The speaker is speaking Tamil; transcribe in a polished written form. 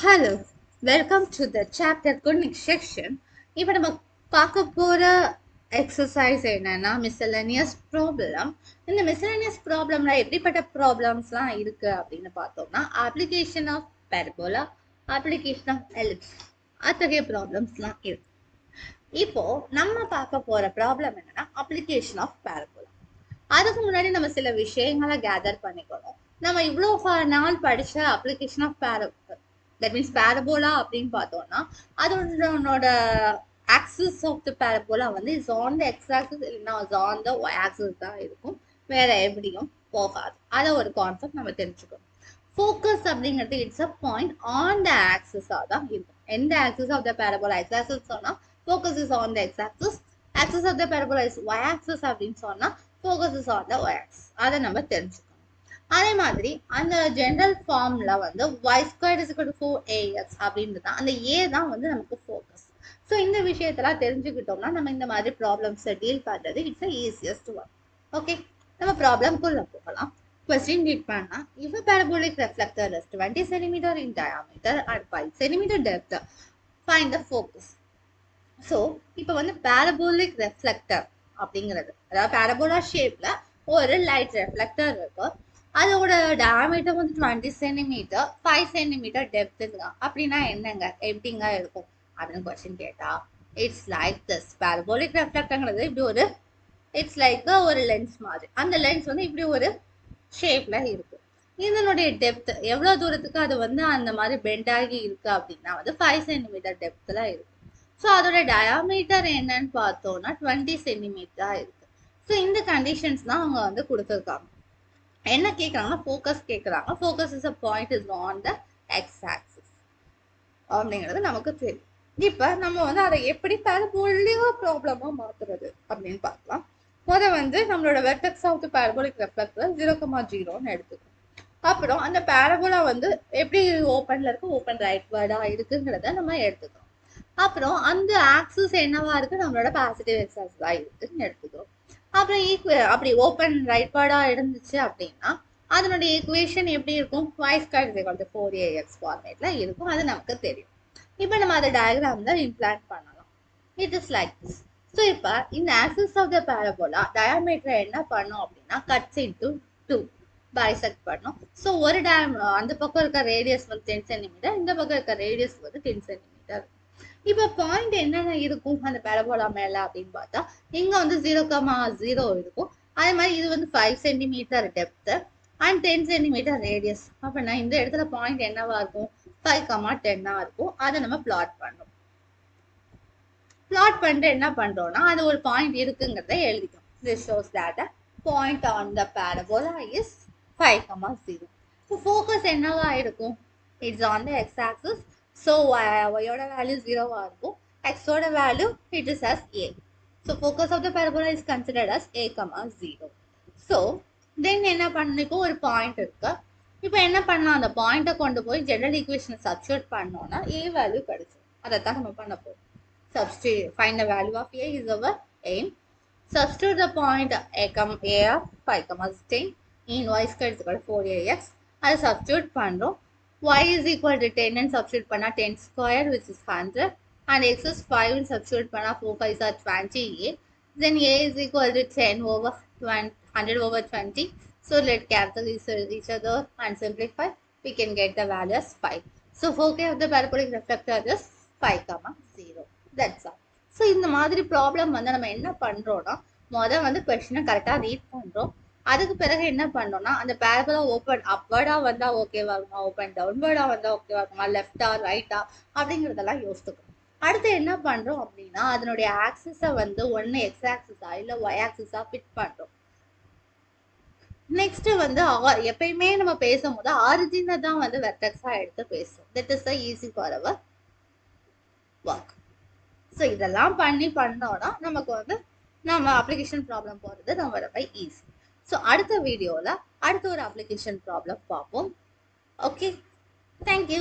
Hello, welcome to the chapter coding section. இப்போ நம்ம பார்க்க போற எக்ஸசைஸ் என்னன்னா மிஸ்செலேனியஸ் ப்ராப்ளம். இந்த மிஸ்செலேனியஸ் ப்ராப்ளம்ல எப்படிப்பட்ட ப்ராப்ளம்ஸ்லாம் இருக்கு அப்படின்னு பார்த்தோம்னா application of parabola, application of ellipse அத்தகைய ப்ராப்ளம்ஸ்லாம் இருக்கு. இப்போ நம்ம பார்க்க போற ப்ராப்ளம் என்னன்னா அப்ளிகேஷன் ஆஃப் பெரபோலா. அதுக்கு முன்னாடி நம்ம சில விஷயங்களை கேதர் பண்ணிக்கணும். நம்ம இவ்வளோ நாள் படிச்ச application of that means parabola அப்படின்னு பார்த்தோம்னா அதோட ஆக்சிஸ் ஆஃப் த பேரபோலா வந்து is on the x axis இல்லைன்னா is on the y axis தான் இருக்கும், வேற எப்படியும் போகாது. அதை ஒரு கான்செப்ட் நம்ம தெரிஞ்சுக்கணும். ஃபோக்கஸ் அப்படிங்கிறது it's a point on the ஆக்சிஸாக தான் இருக்கும். எந்த axis of the parabola x axis சொன்னால் focus is on the x axis, axis of the parabola is y axis அப்படின்னு சொன்னால் focus is on the y axis. அதை நம்ம தெரிஞ்சுக்கணும். அதே மாதிரி அந்த ஜெனரல் ஃபார்ம்ல வந்து y square is equal to 4ax அப்படின்றது அந்த a தான் வந்து நமக்கு ஃபோக்கஸ். ஸோ இந்த விஷயத்தெல்லாம் தெரிஞ்சுக்கிட்டோம்னா நம்ம இந்த மாதிரி ப்ராப்ளம்ஸை டீல் பண்ணுறது it's a easiest one. Okay, நம்ம ப்ராப்ளம்குள்ள போகலாம். Question read பண்ணா if a parabolic reflector is 20 cm in diameter and 5 cm depth, find the focus. So இப்போ வந்து parabolic reflector அப்படிங்கிறது அதாவது parabola ஷேப்ல ஒரு லைட் ரெஃப்ளெக்டர் இருக்கு. அதோட டயாமீட்டர் வந்து 20 சென்டிமீட்டர், 5 சென்டிமீட்டர் டெப்த்துங்க. அப்படின்னா என்னங்க, எப்படிங்க இருக்கும் அப்படின்னு கொஸ்டின் கேட்டா இட்ஸ் லைக் திஸ். parabolic reflectorங்கிறது இப்படி ஒரு இட்ஸ் லைக் ஒரு லென்ஸ் மாதிரி. அந்த லென்ஸ் வந்து இப்படி ஒரு ஷேப்ல இருக்கு. இதனுடைய டெப்த் எவ்வளவு தூரத்துக்கு அது வந்து அந்த மாதிரி பெண்ட் ஆகி இருக்கு அப்படின்னா வந்து 5 சென்டிமீட்டர் டெப்த்ல இருக்கு. ஸோ அதோட டயாமீட்டர் என்னன்னு பார்த்தோம்னா 20 சென்டிமீட்டரா இருக்கு. ஸோ இந்த கண்டிஷன்ஸ் தான் அவங்க வந்து கொடுத்துருக்காங்க. என்ன கேட்குறாங்கன்னா ஃபோக்கஸ் கேட்குறாங்க. Focus is a point is on the x axis அப்படிங்கிறது நமக்கு தெரியும். இப்போ நம்ம வந்து அதை எப்படி பேரபோலிக் ப்ராப்ளமாக மாற்றுறது அப்படின்னு பார்க்கலாம். வந்து நம்மளோட vertex of the parabolic reflector 0,0ன்னு எடுத்துக்கணும். அப்புறம் அந்த பேரபோலா வந்து எப்படி ஓப்பன்ல இருக்கு, ஓப்பன் ரைட் வேர்டா இருக்குங்கிறத நம்ம எடுத்துக்கிறோம். அப்புறம் அந்த ஆக்சிஸ் என்னவா இருக்கு, நம்மளோட பாசிட்டிவ் எக்ஸ் ஆக்சிஸா இருக்குன்னு எடுத்துக்கிறோம். அப்புறம் அப்படி ஓப்பன் ரைட் வேர்டா இருந்துச்சு அப்படின்னா அதனுடைய ஈக்குவேஷன் எப்படி இருக்கும், y square is equal to 4ax ஃபார்மேட்ல இருக்கும். அது நமக்கு தெரியும். இப்போ நம்ம அதை டயக்ராம்ல இம்ப்ளான்ட் பண்ணலாம். It is like this. So இப்போ இந்த axis of the parabola diameter என்ன பண்ணும் அப்படின்னா கட்ஸ் இன்டு 2 பைசெக்ட் பண்ணும். ஸோ ஒரு அந்த பக்கம் இருக்க ரேடியஸ் வந்து 10 சென்டிமீட்டர், இந்த பக்கம் இருக்க ரேடியஸ் வந்து 10 சென்டிமீட்டர். இப்போ பாயிண்ட் என்னென்ன இருக்கும் அந்த பேரபோலா மேல அப்படின்னு பார்த்தா இங்க வந்து 0,0 இருக்கும். அதே மாதிரி இது வந்து 5 centimetre depth and 10 centimetre radius. அப்படின்னா இந்த இடத்துல பாயிண்ட் என்னவா இருக்கும், 5,10 இருக்கும். அதை நம்ம பிளாட் பண்ணோம். பிளாட் பண்ணிட்டு என்ன பண்றோம்னா அது ஒரு பாயிண்ட் இருக்குங்கிறத எழுதிக்கும். This shows that a point on the parabola is 5,0. So focus என்னவா இருக்கும், it's on the x axis. So y-ஓட வேல்யூ 0வா இருக்கும், x-ஓட value it is as a. So focus of the parabola is considered as a, 0. So then என்ன பண்ணணும், இப்போ ஒரு பாயிண்ட் இருக்கு. இப்போ என்ன பண்ணலாம், அந்த பாயிண்ட்டை கொண்டு போய் ஜெனரல் ஈக்குவேஷனை சப்ஸ்டியூட் பண்ணோம்னா a வேல்யூ கிடைச்சிடும். அதை தான் நம்ம பண்ண போறோம். Substitute, find the value of a is our aim. Substitute the point a of 5,10 in y square is equal to 4ax. அதை substitute பண்றோம். y is equal to 10 and substitute பண்ணா 10 square which is 100 and x is 5 and substitute பண்ணா 4 5 are 20a. Then a is equal to 10 over 100 over 20. So let cancel each other and simplify. We can get the value as 5. So focus of the parabolic reflector is 5,0. That's all. So இந்த மாதிரி ப்ராப்ளம் வந்து நம்ம என்ன பண்ணுறோம்னா வந்து கொஸ்டினை கரெக்டாக ரீட் பண்ணுறோம். அதுக்கு பிறகு என்ன பண்ணுறோம்னா அந்த பேரபோலா ஓப்பன் அப்வர்டாக வந்தால் ஓகேவா இருக்குமா, ஓப்பன் டவுன்வர்டாக வந்தால் ஓகேவா இருக்குமா, லெஃப்டா ரைட்டா அப்படிங்கிறதெல்லாம் யோசிச்சுக்கணும். அடுத்து என்ன பண்ணுறோம் அப்படின்னா அதனுடைய ஆக்சிஸை வந்து ஒன்று எக்ஸ் ஆக்சிஸா இல்லை ஒய் ஆக்சிஸா ஃபிட் பண்ணுறோம். நெக்ஸ்ட் வந்து எப்பயுமே நம்ம பேசும்போது ஆரிஜினை தான் வந்து வெர்டெக்ஸா எடுத்து பேசுவோம். That is the easy for our work. So இதெல்லாம் பண்ணோம்னா நமக்கு வந்து நம்ம அப்ளிகேஷன் ப்ராப்ளம் போகிறது நம்ம ரொம்ப ஈஸி. ஸோ அடுத்த வீடியோவில் அடுத்த ஒரு அப்ளிகேஷன் ப்ராப்ளம் பார்ப்போம். Okay, thank you.